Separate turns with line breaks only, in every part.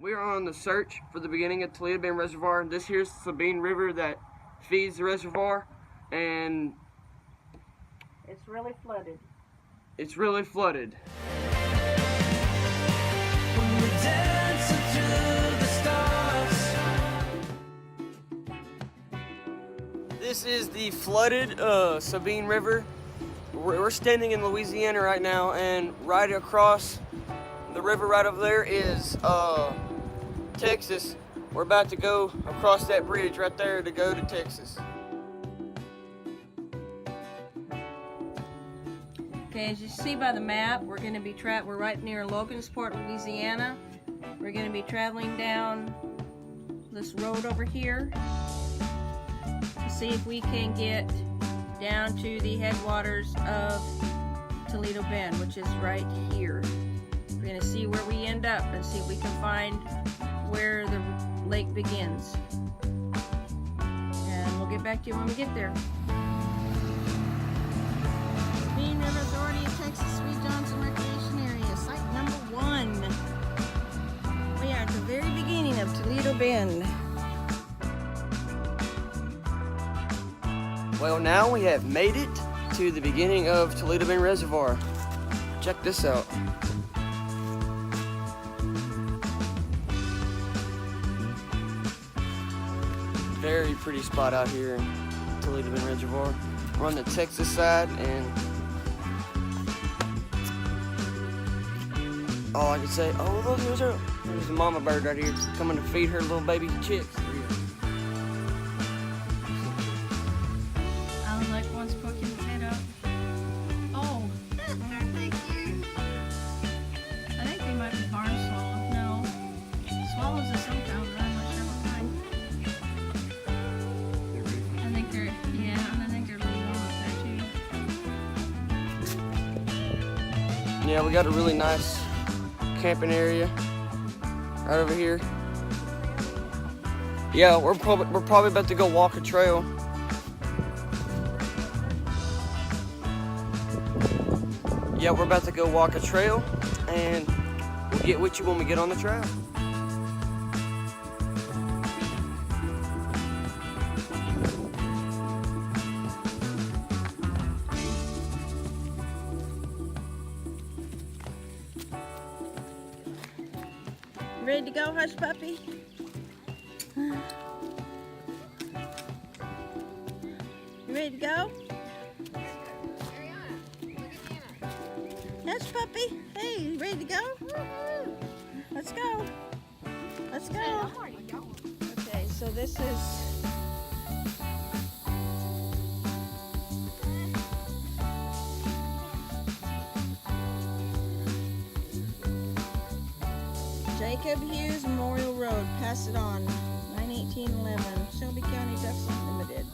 We are on the search for the beginning of Toledo Bend Reservoir. This here's the Sabine River that feeds the reservoir, and
it's really flooded.
It's really flooded. This is the flooded Sabine River. We're standing in Louisiana right now, and right across the river right over there is Texas. We're about to go across that bridge right there to go to Texas.
Okay, as you see by the map, we're going to be we're right near Logansport, Louisiana. We're going to be traveling down this road over here to see if we can get down to the headwaters of Toledo Bend, which is right here. We're going to see where we end up and see if we can find where the lake begins. And we'll get back to you when we get there. Sabine River Authority of Texas, Sweet Johnson Recreation Area, site number 1. We are at the very beginning of Toledo Bend.
Well, now we have made it to the beginning of Toledo Bend Reservoir. Check this out. Very pretty spot out here in Toledo Bend Reservoir. We're on the Texas side, and all I can say, oh look, there's a mama bird right here coming to feed her little baby chicks.
I was like once poking his head up. Oh, thank you. I think they might be barn swallow. No, swallows are sometimes, but I'm not sure what kind. I think they're, yeah, and I think they're a little warm up there too.
Yeah, we got a really nice camping area right over here. Yeah, we're probably about to go walk a trail. Yeah, we're about to go walk a trail, and we'll get with you when we get on the trail.
Ready to go, hush puppy? You ready to go? Hush puppy. Hey, you ready to go? Let's go. Let's go. Okay, so this is Jacob Hughes Memorial Road. Pass it on. 91811. Shelby County Ducks Limited.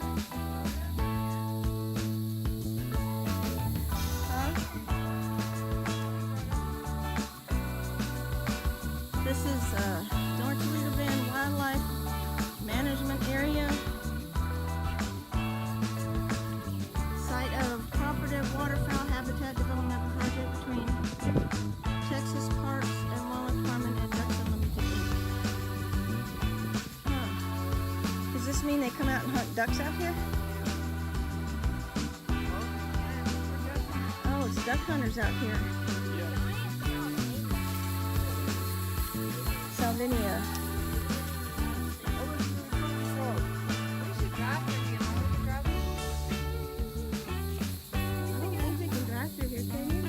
This is North Toledo Bend Wildlife Management Area. Site of cooperative waterfowl habitat development project between Texas Parks and Wildlife Department and Ducks Unlimited. Does this mean they come out and hunt ducks out here? Oh, it's duck hunters out here. Salvinia. I don't think they can drive through here, can you?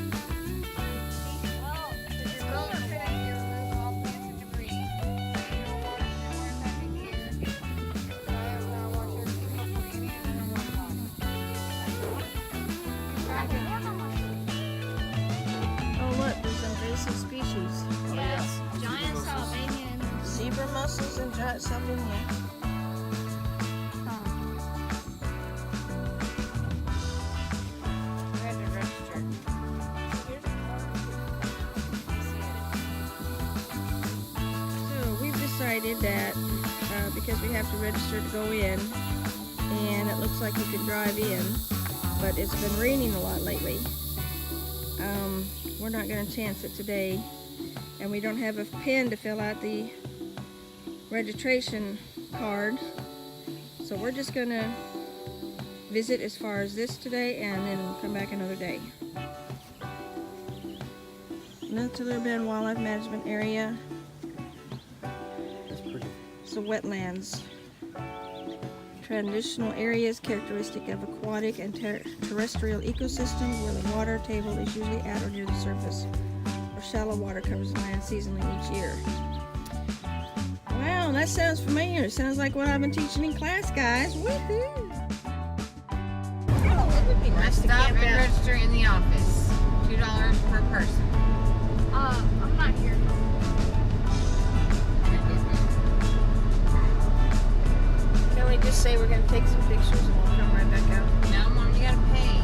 Oh look, there's invasive species.
Yes, giant Salvinian.
Zebra mussels and giant salvinia. So we've decided that because we have to register to go in, and it looks like you can drive in, but it's been raining a lot lately. We're not going to chance it today, and we don't have a pin to fill out the registration card. So we're just gonna visit as far as this today and then come back another day. Another Toledo Bend Wildlife Management Area.
That's pretty.
It's the wetlands. Transitional areas characteristic of aquatic and terrestrial ecosystems where the water table is usually at or near the surface, or shallow water covers the land seasonally each year. Wow, that sounds familiar. Sounds like what I've been teaching in class, guys. Woohoo! Oh, it would be nice to
Stop
camp
and
out.
register in the office. $2 per person.
I'm not here.
Can we just say we're going to take some pictures and we'll come right back out?
No, Mom, you gotta pay.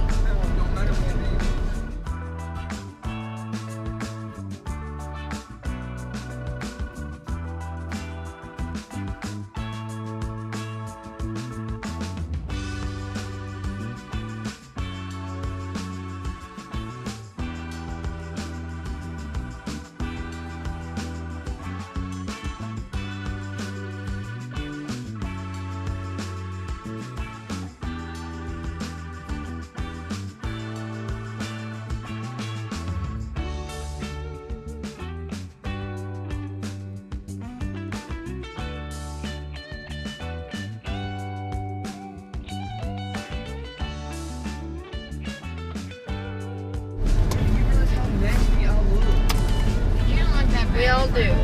You don't look that bad.
We all do.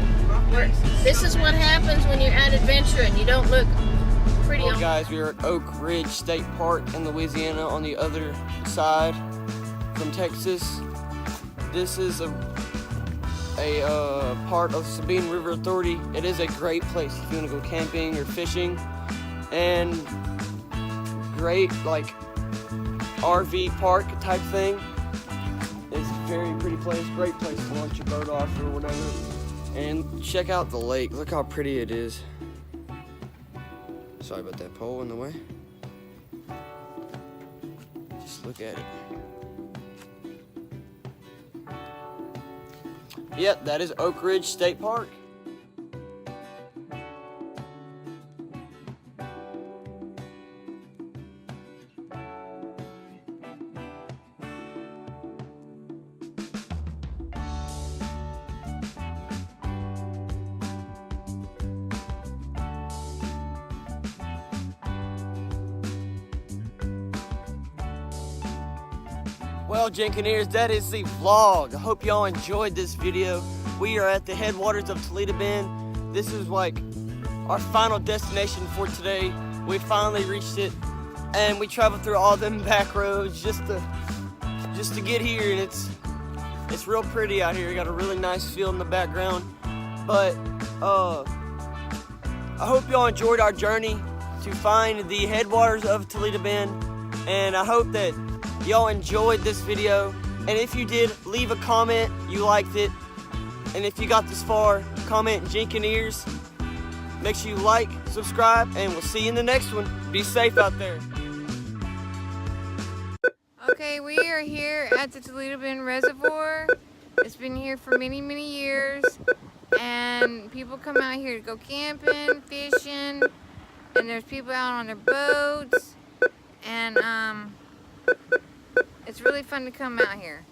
This is what happens when you're out adventuring. You don't look pretty
Well,
on.
guys, we're at Oak Ridge State Park in Louisiana on the other side from Texas. This is a part of Sabine River Authority. It is a great place if you want to go camping or fishing, and great like RV park type thing. It's a very pretty place, great place to launch your boat off or whatever. And check out the lake. Look how pretty it is. Sorry about that pole in the way. Just look at it. Yep, that is Oak Ridge State Park. Well, Jenkineers, that is the vlog. I hope y'all enjoyed this video. We are at the Headwaters of Toledo Bend. This is like our final destination for today. We finally reached it, and we traveled through all them back roads just to get here, and it's real pretty out here. We got a really nice field in the background. But I hope y'all enjoyed our journey to find the Headwaters of Toledo Bend, and I hope that y'all enjoyed this video. And if you did, leave a comment, you liked it. And if you got this far, comment Jenkineers. Make sure you like, subscribe, and we'll see you in the next one. Be safe out there.
Okay, we are here at the Toledo Bend Reservoir. It's been here for many, many years. And people come out here to go camping, fishing. And there's people out on their boats. And it's really fun to come out here.